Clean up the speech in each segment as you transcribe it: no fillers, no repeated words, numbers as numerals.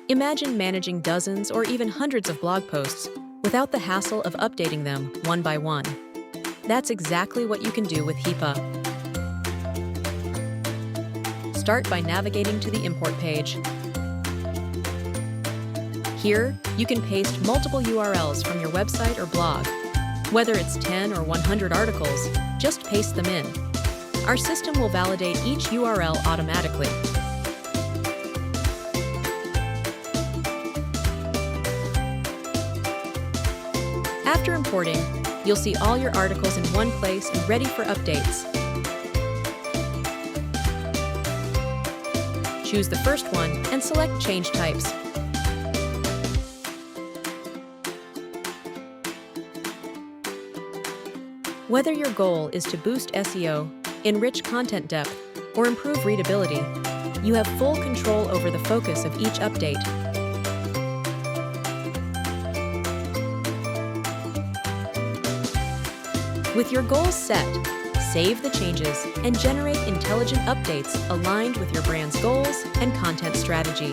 Imagine managing dozens or even hundreds of blog posts without the hassle of updating them one by one. That's exactly what you can do with Hipa. Start by navigating to the import page. Here, you can paste multiple URLs from your website or blog. Whether it's 10 or 100 articles, just paste them in. Our system will validate each URL automatically. After importing, you'll see all your articles in one place and ready for updates. Choose the first one and select Change Types. Whether your goal is to boost SEO, enrich content depth, or improve readability, you have full control over the focus of each update. With your goals set, save the changes and generate intelligent updates aligned with your brand's goals and content strategy.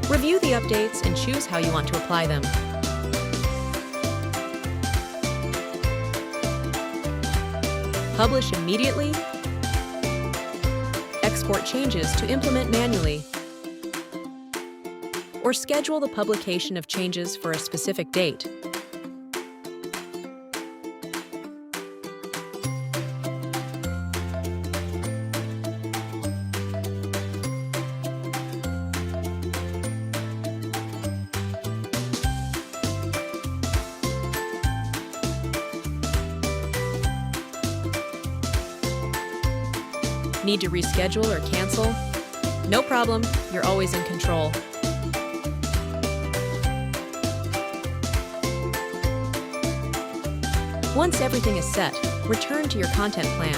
Review the updates and choose how you want to apply them. Publish immediately, export changes to implement manually, or schedule the publication of changes for a specific date. Need to reschedule or cancel? No problem, you're always in control. Once everything is set, return to your content plan.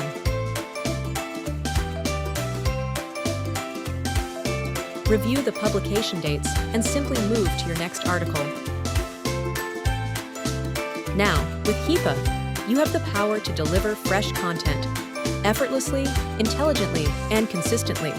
Review the publication dates and simply move to your next article. Now, with Hipa, you have the power to deliver fresh content effortlessly, intelligently, and consistently.